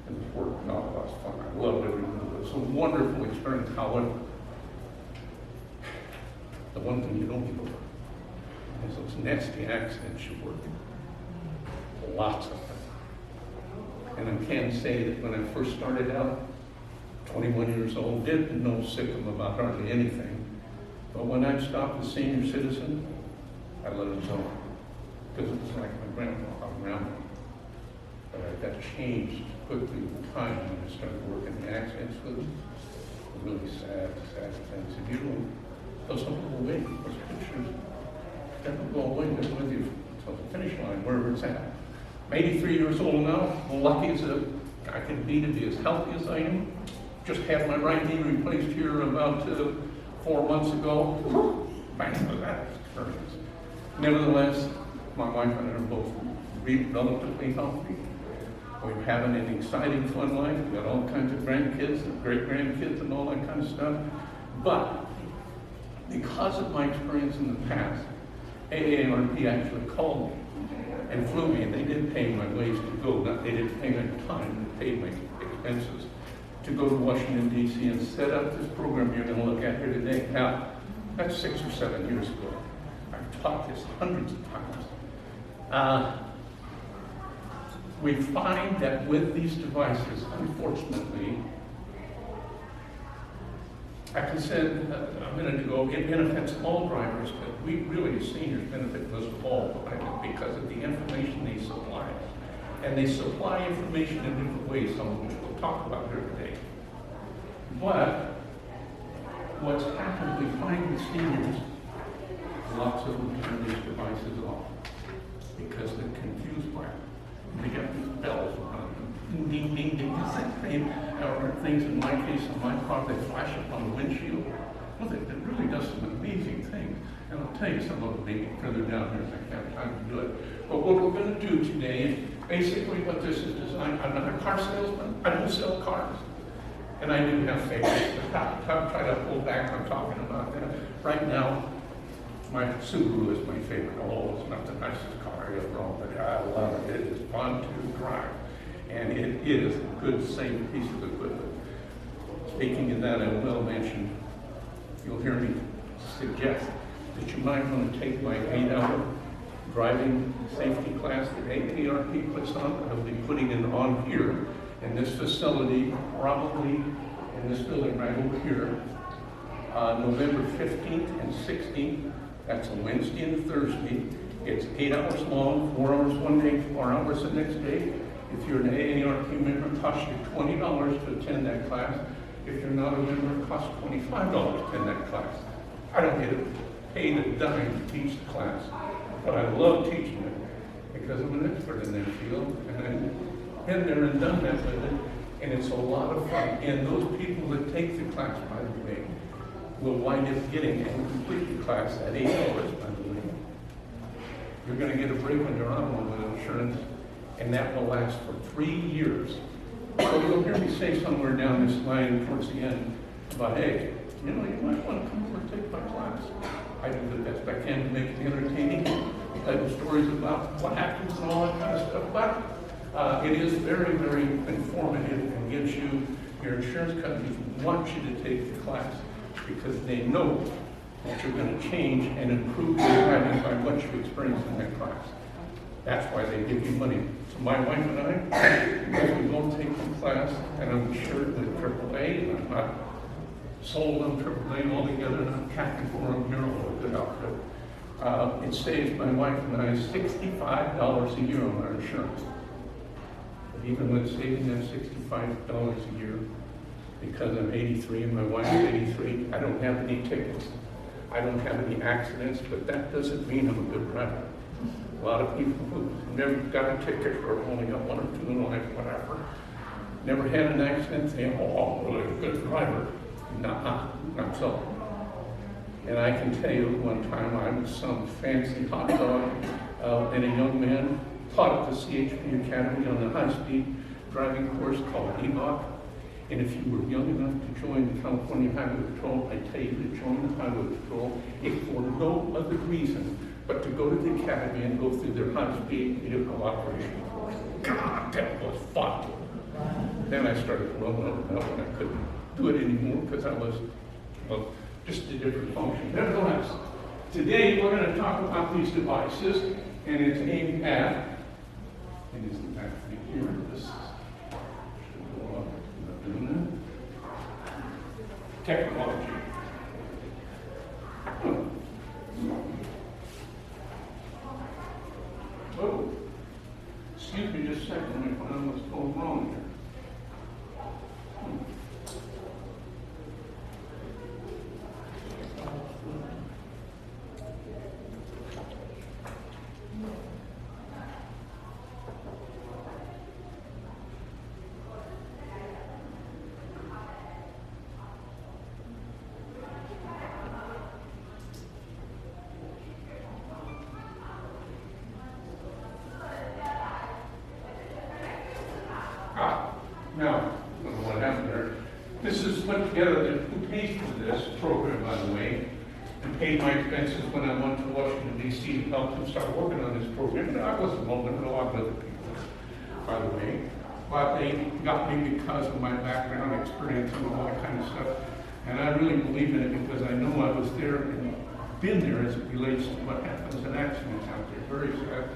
It was work, not a lot of fun. I loved every minute of it. It was a wonderful experience. However, the one thing you don't get over is those nasty accidents you work in. Lots of them. And I can say that when I first started out, 21 years old, didn't know sick of about hardly anything. But when I stopped the senior citizen, I let it go. Because it was like my grandpa around me. But I got changed quickly with time when I started working the accidents with them. Really sad things. If you don't, those don't go away. Those pictures never go away. They're with you until the finish line, wherever it's at. I'm 83 years old now. I'm lucky as I can be to be as healthy as I am. Just had my right knee replaced here about 4 months ago. Thanks for that experience. Nevertheless, my wife and I are both relatively healthy. We're having an exciting, fun life. We've got all kinds of grandkids and great-grandkids and all that kind of stuff. But because of my experience in the past, AARP actually called me and flew me, and they did pay my ways to go. They didn't pay my time, they paid my expenses to go to Washington, D.C. and set up this program you're going to look at here today. Now, that's 6 or 7 years ago. I've taught this hundreds of times. We find that with these devices, unfortunately, like I said a minute ago, it benefits all drivers, but we really, as seniors, benefit most of all because of the information they supply. And they supply information in different ways, some of which we'll talk about here today. But what's happened, we find with seniors, lots of them turn these devices off because they're confused by them. They get these bells around them. Ding, ding, ding, or things, in my case, in my car, they flash up on the windshield. Well, it really does some amazing things. And I'll tell you some of them maybe further down here if I have time to do it. But what we're going to do today is basically what this is designed. I'm not a car salesman. I don't sell cars. And I do have favorites. But I'll try to pull back on talking about that. Right now, my Subaru is my favorite. Oh, it's not the nicest car I ever owned, but I love it. It is fun to drive. And it is a good, safe piece of equipment. Speaking of that, I will mention, you'll hear me suggest that you might want to take my 8-hour driving safety class that AARP puts on. I'll be putting it on here in this facility, probably in this building right over here, November 15th and 16th. That's a Wednesday and a Thursday. It's 8 hours long, 4 hours one day, 4 hours the next day. If you're an AARP member, it costs you $20 to attend that class. If you're not a member, it costs $25 to attend that class. I don't get paid a dime to teach the class, but I love teaching it because I'm an expert in that field, and I've been there and done that with it, and it's a lot of fun. And those people that take the class, by the way, will wind up getting and complete the class at 8 hours, by the way. You're going to get a break on your automobile insurance, and that will last for 3 years. So you'll hear me say somewhere down this line towards the end about, hey, you know, you might want to come over and take my class. I do the best I can to make it entertaining. I tell stories about what happens and all that kind of stuff. But it is very, very informative and gives you, your insurance companies want you to take the class because they know that you're going to change and improve your driving by what you experience in that class. That's why they give you money. So my wife and I, because we won't take the class, and I'm insured with AAA, and I'm not sold on AAA altogether, and I'm captain for them here, a good outfit. It saves my wife and I $65 a year on our insurance. But even with saving that $65 a year, because I'm 83 and my wife is 83, I don't have any tickets. I don't have any accidents, but that doesn't mean I'm a good driver. A lot of people who never got a ticket or only got 1 or 2 in life, whatever, never had an accident, say, oh, I'm really a good driver. Nah, not so. And I can tell you one time I was some fancy hot dog and a young man taught at the CHP Academy on a high-speed driving course called EBOC. And if you were young enough to join the California Highway Patrol, I tell you to join the Highway Patrol if for no other reason but to go to the academy and go through their high-speed vehicle operation course. God, that was fun. Then I started to run out of and I couldn't do it anymore because I was, well, just a different function. Nevertheless, today we're going to talk about these devices, and it's aimed at, and isn't that here? This should go up. Not doing that. Technology. Oh, excuse me just a second. Let me find what's going wrong here. Now, I don't know what happened there. This is put together, who pays for this program, by the way, and paid my expenses when I went to Washington, D.C. to help them start working on this program. And I wasn't alone, there were a lot of other people, by the way. But they got me because of my background, experience, and all that kind of stuff. And I really believe in it because I know I was there and been there as it relates to what happens in accidents out there. Very sad.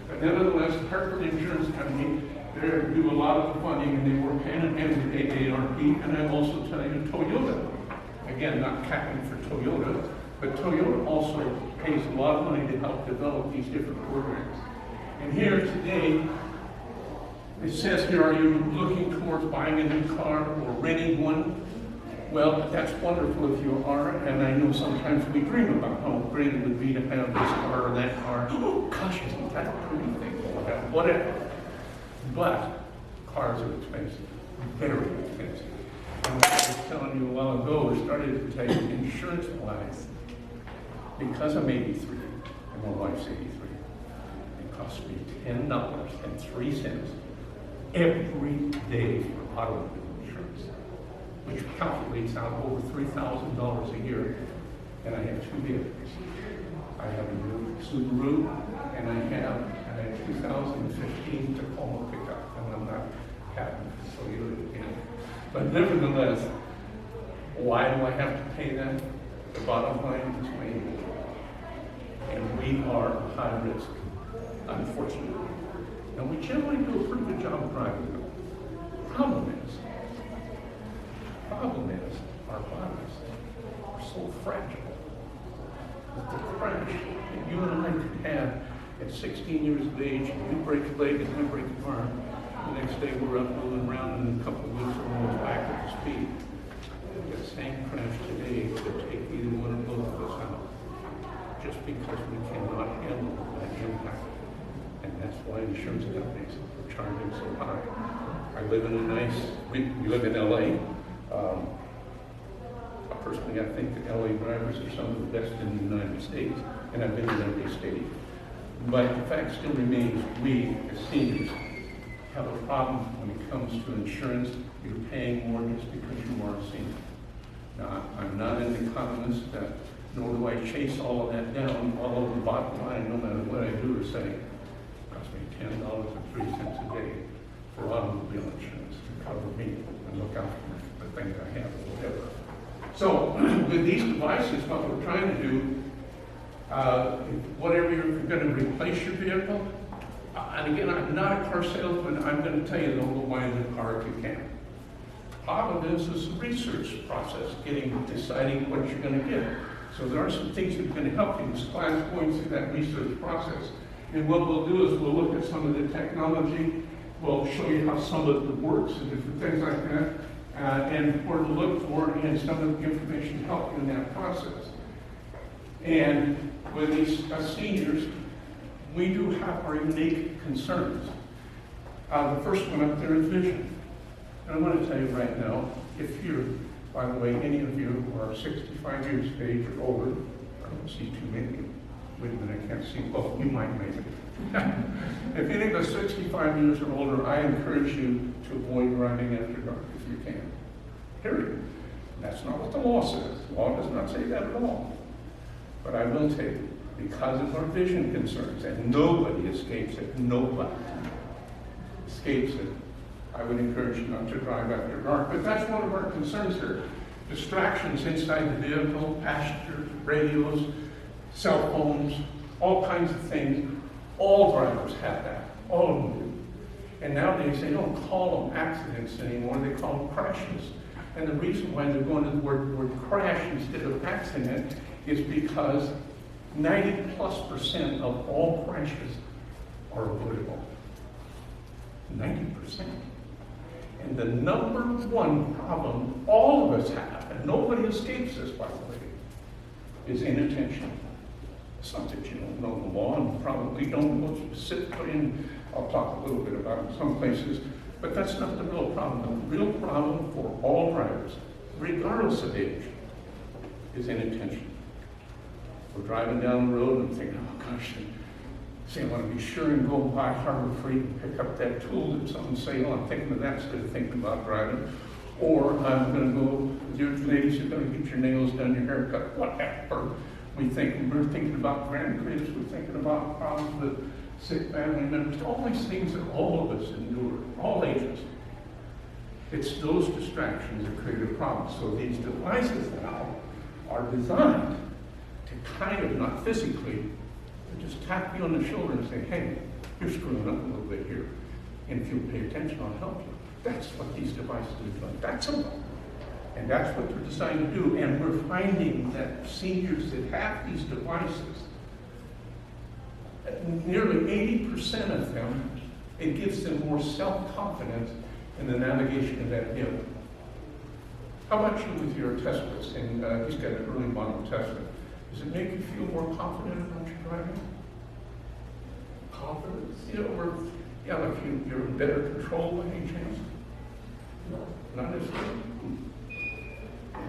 But nevertheless, Hartford Insurance Company, they do a lot of the funding, and they work hand in hand with AARP, and I'm also telling you Toyota. Again, not capping for Toyota, but Toyota also pays a lot of money to help develop these different programs. And here today, it says here, are you looking towards buying a new car or renting one? Well, that's wonderful if you are, and I know sometimes we dream about how great it would be to have this car or that car. Oh, gosh, isn't that a pretty thing? Whatever. But cars are expensive, very expensive. And what I was telling you a while ago, I started to take insurance-wise, because I'm 83, and my wife's 83, it costs me $10.03 every day for automobile insurance, which calculates out over $3,000 a year, and I have two vehicles. I have a new Subaru, and I have a 2015 Tacoma pickup, and I'm not happy to tell you it again. But nevertheless, why do I have to pay that? The bottom line is my age. And we are high risk, unfortunately. And we generally do a pretty good job of driving them. Problem is, our bodies are so fragile that the crash that you and I could have at 16 years of age, you break a leg and I break an arm. The next day we're up moving around, and in a couple of weeks we're going back at the speed. That same crash today could take either one or both of us out, just because we cannot handle that impact. And that's why insurance companies are charging so high. I live in a nice, we live in LA. Personally, I think the LA drivers are some of the best in the United States, and I've been in every state. But the fact still remains, we as seniors have a problem when it comes to insurance. You're paying more just because you are a senior. Now, I'm not an economist, nor do I chase all of that down. All of the bottom line, no matter what I do or say, it costs me $10.03 a day for automobile insurance to cover me and look out for the things I have or whatever. So, with these devices, what we're trying to do, whatever you're going to replace your vehicle, and again, I'm not a car salesman, I'm going to tell you, don't go buy a new car if you can. Part of this is the research process, deciding what you're going to get. So there are some things that are going to help you. This class is going through that research process. And what we'll do is we'll look at some of the technology, we'll show you how some of it works and different things like that. And where to look for, and some of the information to help you in that process. And with these seniors, we do have our unique concerns. The first one up there is vision. And I want to tell you right now, if you're, by the way, any of you who are 65 years of age or older, I don't see too many. Wait a minute, I can't see. Well, you might make it. If any of us 65 years or older, I encourage you to avoid driving after dark if you can. Period. That's not what the law says. The law does not say that at all. But I will tell you, because of our vision concerns, and nobody escapes it, nobody escapes it, I would encourage you not to drive after dark. But that's one of our concerns here. Distractions inside the vehicle, passengers, radios, cell phones, all kinds of things. All drivers have that. All of them do. And nowadays, they don't call them accidents anymore. They call them crashes. And the reason why they're going to the word crash instead of accident is because 90+% of all crashes are avoidable. 90%. And the number one problem all of us have, and nobody escapes this, by the way, is inattention. It's not that you don't know the law and probably don't know specifically, and I'll talk a little bit about it in some places, but that's not the real problem. The real problem for all drivers, regardless of age, is inattention. We're driving down the road and thinking, oh gosh, I want to be sure and go by Harbor Freight and pick up that tool that someone say, oh, I'm thinking of that instead of thinking about driving. Or I'm going to go, your ladies are going to get your nails done, your hair cut, whatever. We're thinking about grandkids, we're thinking about problems with sick family members, all these things that all of us endure, all ages. It's those distractions that create a problem. So these devices now are designed to kind of, not physically, but just tap you on the shoulder and say, hey, you're screwing up a little bit here. And if you'll pay attention, I'll help you. That's what these devices are doing. That's simple. And that's what they're designed to do. And we're finding that seniors that have these devices, nearly 80% of them, it gives them more self-confidence in the navigation of that vehicle. How about you with your Teslas? And he's got an early model Tesla. Does it make you feel more confident about your driving? Confidence? You know, or yeah, like you're in better control by any chance? No. Not necessarily.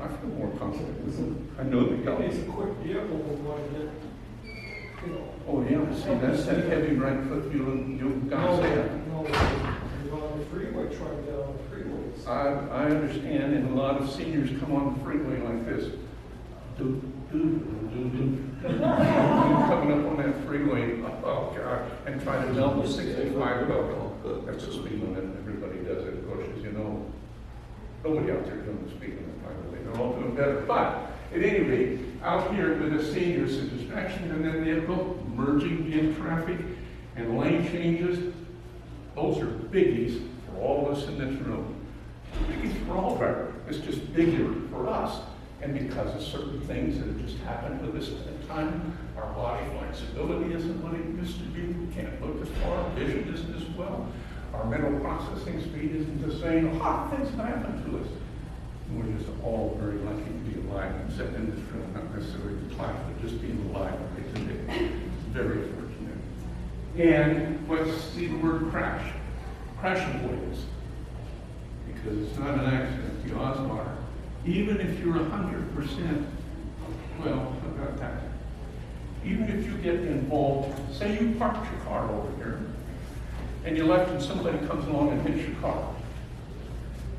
I feel more confident with it. I know the guy. It's a quick vehicle like that. Oh yeah, see, that's that heavy right foot you got to say that. No, you're on the freeway, trying to get on the freeways. I understand, and a lot of seniors come on the freeway like this. Coming up on that freeway, oh God, and try to melt the 65 level. That's a speed limit, everybody does it, of course, as you know. Nobody out there doing the speed limit, by the way, they're all doing better. But at any rate, out here with the seniors, the distractions in that vehicle, merging in traffic and lane changes, those are biggies for all of us in this room. Biggies for all drivers. It's just bigger for us. And because of certain things that have just happened with us at the time, our body flexibility isn't what it used to be. We can't look as far, vision isn't as well. Our mental processing speed isn't the same. A lot of things have happened to us. And we're just all very lucky to be alive and sitting in this room, not necessarily the class, but just being alive right today. Very fortunate. And let's see the word crash. Crash avoidance. Because it's not an accident, the odds are. Even if you're 100%, well, about that. Even if you get involved, say you parked your car over here, and you left and somebody comes along and hits your car.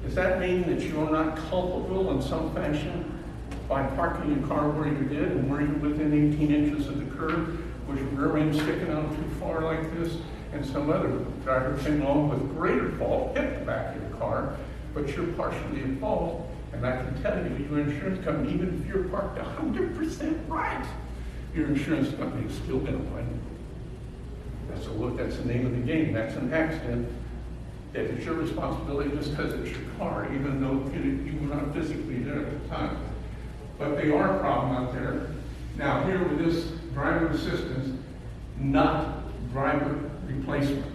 Does that mean that you're not culpable in some fashion by parking your car where you did and where you're within 18 inches of the curb, with your rear end sticking out too far like this, and some other driver came along with greater fault, hit the back of your car, but you're partially at fault? And I can tell you, your insurance company, even if you're parked 100% right, your insurance company is still going to blame you. That's the name of the game. That's an accident. That it's your responsibility just because it's your car, even though you were not physically there at the time. But they are a problem out there. Now, here with this driver assistance, not driver replacement.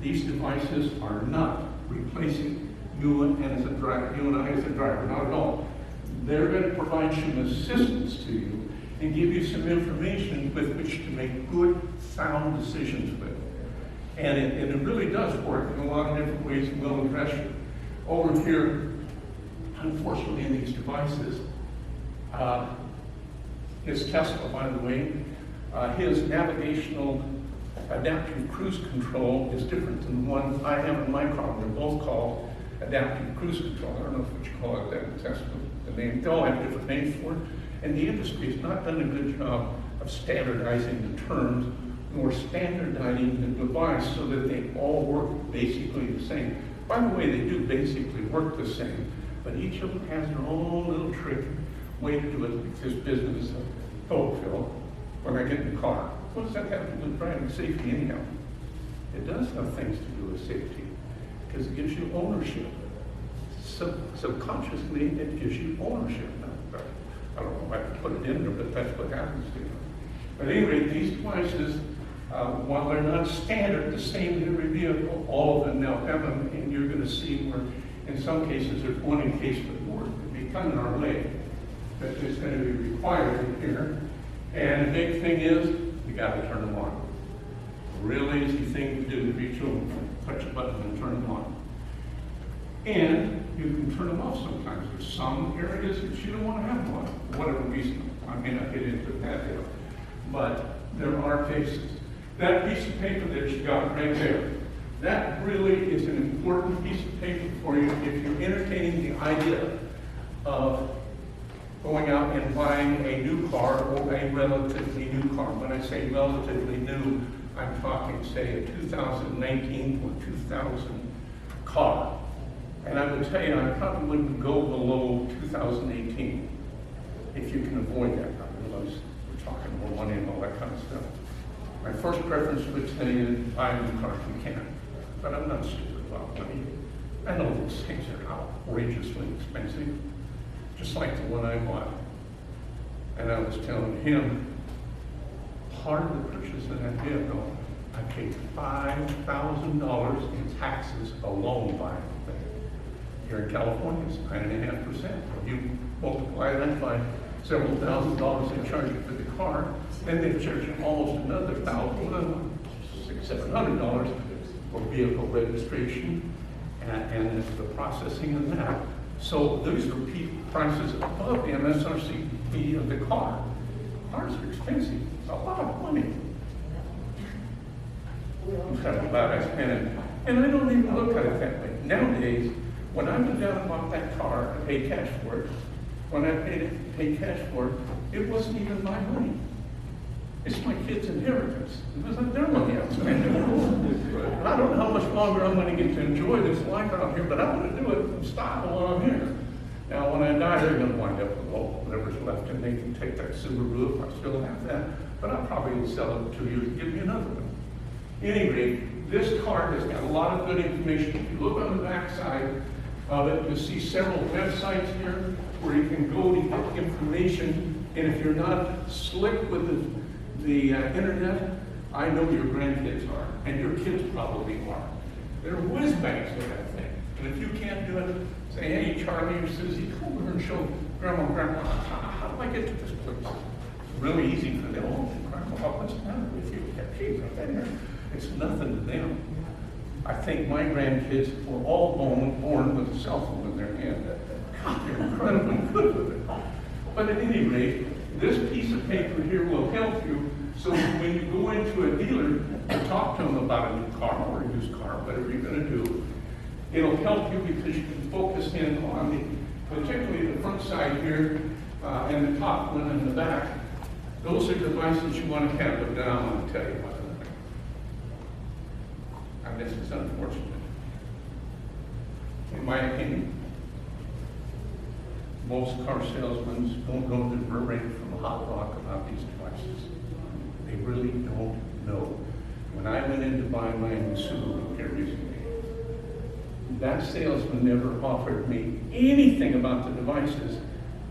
These devices are not replacing you and I as a driver, not at all. They're going to provide some assistance to you and give you some information with which to make good, sound decisions with. And it really does work in a lot of different ways and will address you. Over here, unfortunately, in these devices, his Tesla, by the way, his navigational adaptive cruise control is different than the one I have in my car. They're both called adaptive cruise control. I don't know what you call it, that Tesla, the name. They all have different names for it. And the industry has not done a good job of standardizing the terms nor standardizing the device so that they all work basically the same. By the way, they do basically work the same, but each of them has their own little trick way to do it. This business of, oh, Phil, when I get in the car, what does that have to do with driving safety anyhow? It does have things to do with safety, because it gives you ownership. Subconsciously, it gives you ownership. I don't know if I can put it in there, but that's what happens to you. At any rate, these devices, while they're not standard, the same in every vehicle, all of them now have them, and you're going to see where, in some cases, there's one in case but more. It'd be coming our way that is going to be required in here. And the big thing is, you got to turn them on. Real easy thing to do to reach over, touch a button and turn them on. And you can turn them off sometimes. There's some areas that you don't want to have them on, for whatever reason. I may not get into that here. But there are cases. That piece of paper that you got right there, that really is an important piece of paper for you if you're entertaining the idea of going out and buying a new car or a relatively new car. When I say relatively new, I'm talking, say, a 2019 or 2000 car. And I would tell you, I probably wouldn't go below 2018 if you can avoid that. I realize we're talking more money and all that kind of stuff. My first preference would tell you to buy a new car if you can, but I'm not stupid about money. I know those things are outrageously expensive, just like the one I bought. And I was telling him, part of the purchase of that vehicle, I paid $5,000 in taxes alone buying the thing. Here in California, it's 9.5%. You multiply that by several $1,000s they charge you for the car, then they charge you almost another $1,000, $600-700 for vehicle registration and the processing of that. So those are prices above the MSRP of the car. Cars are expensive, it's a lot of money. I'm talking about I spent it, and I don't even look at it that way. Nowadays, when I went down and bought that car and paid cash for it, when I paid cash for it, it wasn't even my money. It's my kid's inheritance. It wasn't their money I was spending. And I don't know how much longer I'm going to get to enjoy this life out here, but I'm going to do it from style while I'm here. Now, when I die, they're going to wind up with all whatever's left, and they can take that Subaru if I still have that, but I'll probably sell it to you and give me another one. At any rate, this card has got a lot of good information. If you look on the back side of it, you'll see several websites here where you can go to get information, and if you're not slick with the internet, I know your grandkids are, and your kids probably are. They're whiz bangs with that thing. And if you can't do it, say, hey, Charlie or Susie, come over and show Grandma and Grandpa, how do I get to this place? It's really easy for them. Oh, Grandma, what's the matter with you? Geez, I've been there. It's nothing to them. I think my grandkids were all born with a cell phone in their hand. God, they're incredibly good with it. But at any rate, this piece of paper here will help you. So when you go into a dealer and talk to them about a new car or a used car, whatever you're going to do, it'll help you because you can focus in on particularly the front side here and the top one and the back. Those are devices you want to have, but now I'm going to tell you about them. And this is unfortunate. In my opinion, most car salesmen don't know the verbatim from hot rock about these devices. They really don't know. When I went in to buy my new Subaru here recently, that salesman never offered me anything about the devices.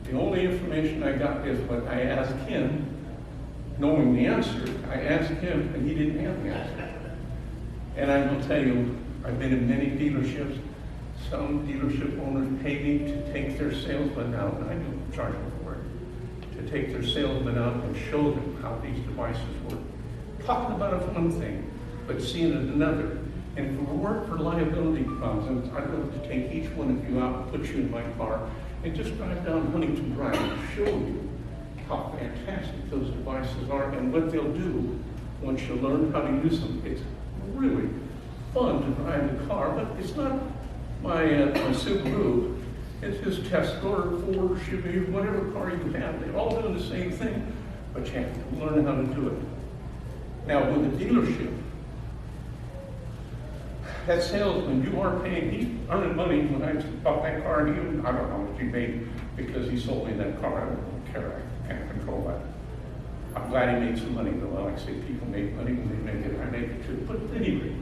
The only information I got is what I asked him, knowing the answer. I asked him, and he didn't have the answer. And I will tell you, I've been in many dealerships. Some dealership owners pay me to take their salesman out, and I don't charge them for it, to take their salesman out and show them how these devices work. Talking about it one thing, but seeing it another. And if it worked for liability problems, I'd love to take each one of you out and put you in my car and just drive down Huntington Drive and show you how fantastic those devices are and what they'll do once you learn how to use them. It's really fun to drive the car, but it's not my Subaru. It's his Tesla or Ford, Chevy, whatever car you have. They're all doing the same thing, but you have to learn how to do it. Now, with a dealership, that salesman, you are paying, he's earning money when I bought that car, and I don't know what he made because he sold me that car. I don't care, I can't control that. I'm glad he made some money, though. I like to say people make money when they make it, I make it too. But anyway,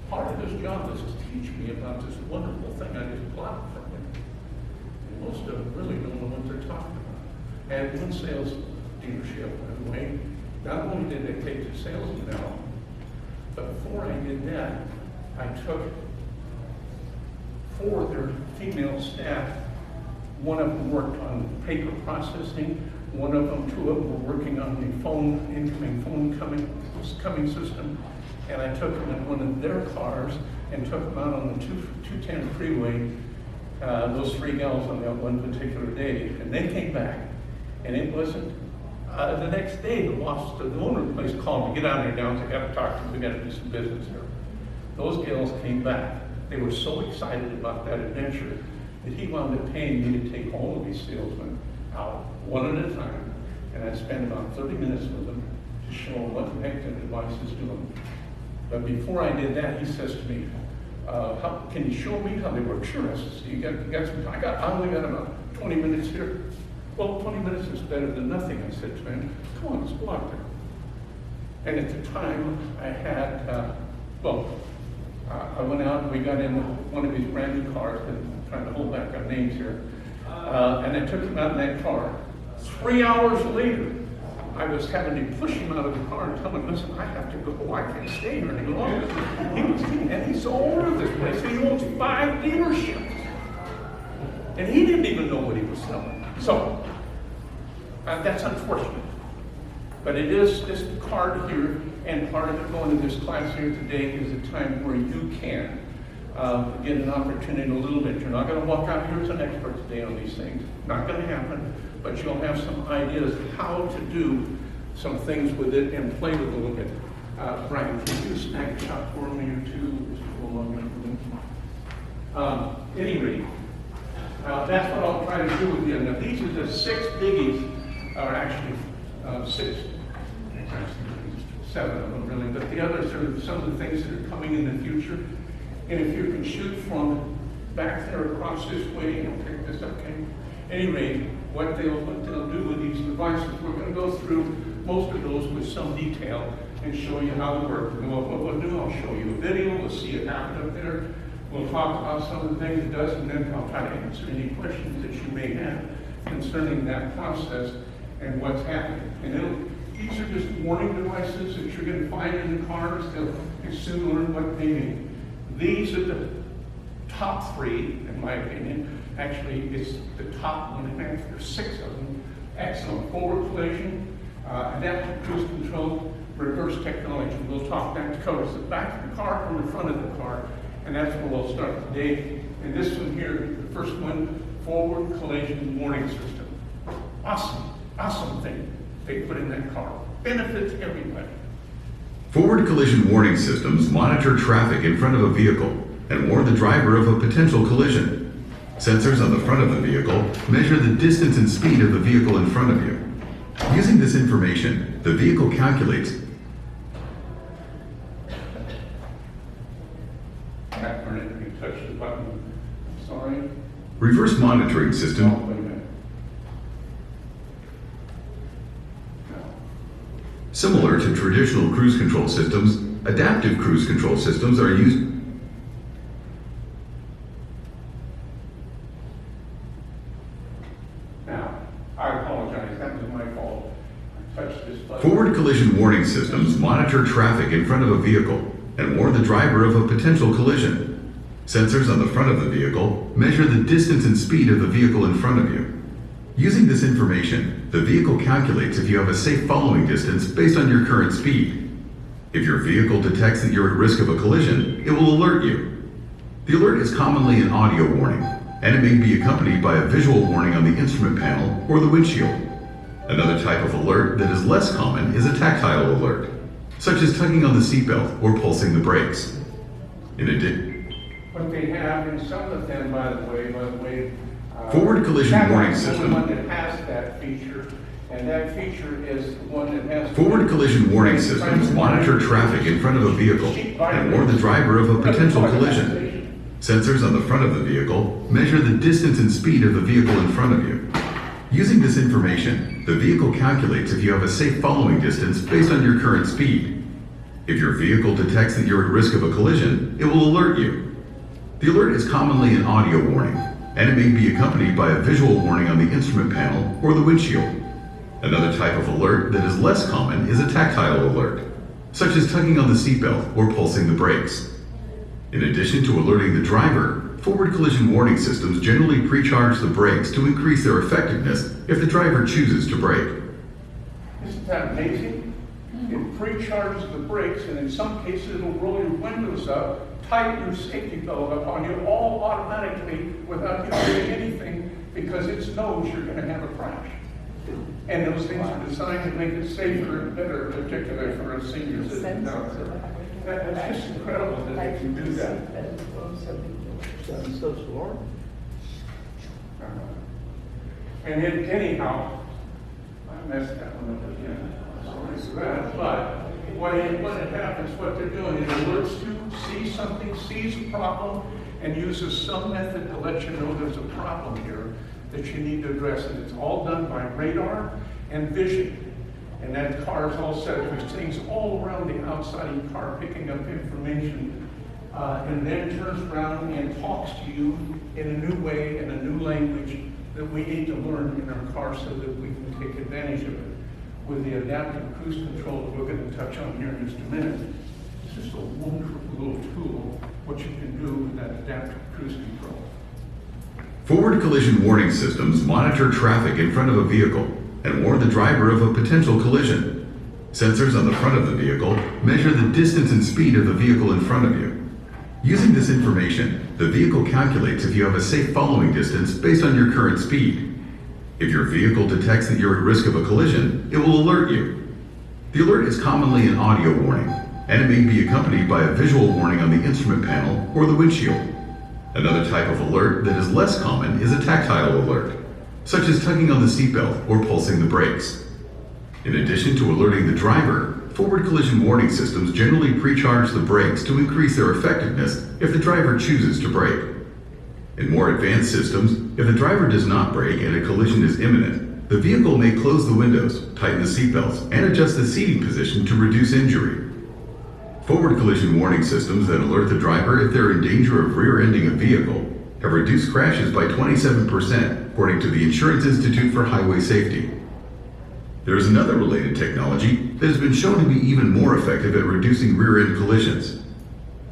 part of his job is to teach me about this wonderful thing I just bought from him. And most of them really don't know what they're talking about. I had one sales dealership, by the way. Not only did they take the salesman out, but before I did that, I took 4 of their female staff. One of them worked on paper processing. 2 of them were working on the incoming phone coming system. And I took them in one of their cars and took them out on the 210 freeway, those 3 gals on that one particular day. And they came back, and it wasn't, the next day, the owner of the place called me, get out of here, Downs, I gotta talk to you, we gotta do some business here. Those gals came back. They were so excited about that adventure that he wound up paying me to take all of these salesmen out, one at a time, and I'd spend about 30 minutes with them to show them what the heck the device is doing. But before I did that, he says to me, can you show me how they work? Sure, I says, you got some time? I only got about 20 minutes here. Well, 20 minutes is better than nothing, I said to him. Come on, let's go out there. And at the time, I had, I went out and we got in one of these brand new cars, and I'm trying to hold back on names here, and I took him out in that car. 3 hours later, I was having to push him out of the car and tell him, listen, I have to go, I can't stay here any longer. He's the owner of this place, he owns 5 dealerships. And he didn't even know what he was selling. So, that's unfortunate. But it is this card here, and part of it going to this class here today is a time where you can get an opportunity a little bit. You're not going to walk out here as an expert today on these things. Not going to happen. But you'll have some ideas of how to do some things with it and play with it a little bit. Brian, can you do a snack shot for me or two? Any rate, that's what I'll try to do with you. Now, these are the 6 biggies, or actually 6, 7 of them really, but the others are some of the things that are coming in the future. And if you can shoot from back there across this way and pick this up, okay? Any rate, what they'll do with these devices, we're going to go through most of those with some detail and show you how they work. And what we'll do, I'll show you a video, we'll see it happen up there. We'll talk about some of the things it does, and then I'll try to answer any questions that you may have concerning that process and what's happening. And these are just warning devices that you're going to find in the cars. You'll soon learn what they mean. These are the top 3, in my opinion. Actually, it's the top 1.5. There's 6 of them. Excellent. Forward collision, adaptive cruise control, reverse technology. We'll talk that covers the back of the car from the front of the car, and that's where we'll start today. And this one here, the first one, forward collision warning system. Awesome thing they put in that car. Benefits everybody. Forward collision warning systems monitor traffic in front of a vehicle and warn the driver of a potential collision. Sensors on the front of the vehicle measure the distance and speed of the vehicle in front of you. Using this information, the vehicle calculates Touch the button. Sorry. reverse monitoring system. Oh, wait a minute. No. Similar to traditional cruise control systems, adaptive cruise control systems are used. Now, I apologize, that was my fault. I touched this button. Forward collision warning systems monitor traffic in front of a vehicle and warn the driver of a potential collision. Sensors on the front of the vehicle measure the distance and speed of the vehicle in front of you. Using this information, the vehicle calculates if you have a safe following distance based on your current speed. If your vehicle detects that you're at risk of a collision, it will alert you. The alert is commonly an audio warning, and it may be accompanied by a visual warning on the instrument panel or the windshield. Another type of alert that is less common is a tactile alert, such as tugging on the seatbelt or pulsing the brakes. In addition, What they have in some of them, by the way, forward collision warning the system. only one that has that feature And that feature is the one that has. Forward collision warning systems monitor traffic in front of a vehicle and warn the driver of a potential collision. Sensors on the front of the vehicle measure the distance and speed of the vehicle in front of you. Using this information, the vehicle calculates if you have a safe following distance based on your current speed. If your vehicle detects that you're at risk of a collision, it will alert you. The alert is commonly an audio warning, and it may be accompanied by a visual warning on the instrument panel or the windshield. Another type of alert that is less common is a tactile alert, such as tugging on the seatbelt or pulsing the brakes. In addition to alerting the driver, forward collision warning systems generally pre-charge the brakes to increase their effectiveness if the driver chooses to brake. Isn't that amazing? It pre-charges the brakes, and in some cases it'll roll your windows up, tighten your safety belt up on you all automatically without you doing anything, because it knows you're going to have a crash. And those things are designed to make it safer and better, particularly for our seniors that are down there. That's just incredible that they can do that. And anyhow, I messed that one up again. Sorry for that. But what it happens, what they're doing, it alerts you, sees something, sees a problem, and uses some method to let you know there's a problem here that you need to address. And it's all done by radar and vision. And that car is all set up. There's things all around the outside of the car picking up information, and then turns around and talks to you in a new way, in a new language that we need to learn in our car so that we can take advantage of it. With the adaptive cruise control that we're going to touch on here in just a minute, it's just a wonderful little tool, what you can do with that adaptive cruise control. Forward collision warning systems monitor traffic in front of a vehicle and warn the driver of a potential collision. Sensors on the front of the vehicle measure the distance and speed of the vehicle in front of you. Using this information, the vehicle calculates if you have a safe following distance based on your current speed. If your vehicle detects that you're at risk of a collision, it will alert you. The alert is commonly an audio warning, and it may be accompanied by a visual warning on the instrument panel or the windshield. Another type of alert that is less common is a tactile alert, such as tugging on the seatbelt or pulsing the brakes. In addition to alerting the driver, forward collision warning systems generally pre-charge the brakes to increase their effectiveness if the driver chooses to brake. In more advanced systems, if the driver does not brake and a collision is imminent, the vehicle may close the windows, tighten the seatbelts, and adjust the seating position to reduce injury. Forward collision warning systems that alert the driver if they're in danger of rear-ending a vehicle have reduced crashes by 27%, according to the Insurance Institute for Highway Safety. There is another related technology that has been shown to be even more effective at reducing rear-end collisions.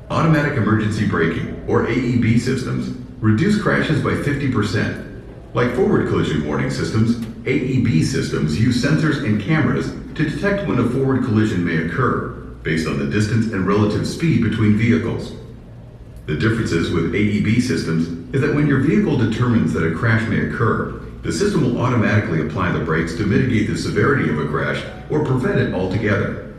Automatic emergency braking, or AEB systems, reduce crashes by 50%. Like forward collision warning systems, AEB systems use sensors and cameras to detect when a forward collision may occur, based on the distance and relative speed between vehicles. The differences with AEB systems is that when your vehicle determines that a crash may occur, the system will automatically apply the brakes to mitigate the severity of a crash or prevent it altogether.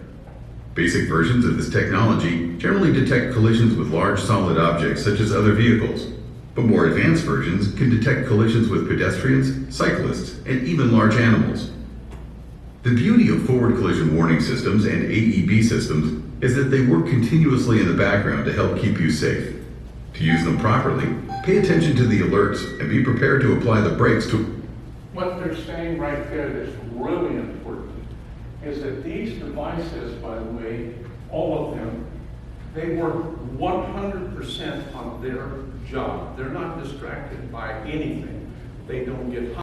Basic versions of this technology generally detect collisions with large solid objects such as other vehicles, but more advanced versions can detect collisions with pedestrians, cyclists, and even large animals. The beauty of forward collision warning systems and AEB systems is that they work continuously in the background to help keep you safe. To use them properly, pay attention to the alerts and be prepared to apply the brakes to... What they're saying right there that's really important is that these devices, by the way, all of them, they work 100% on their job. They're not distracted by anything. They don't get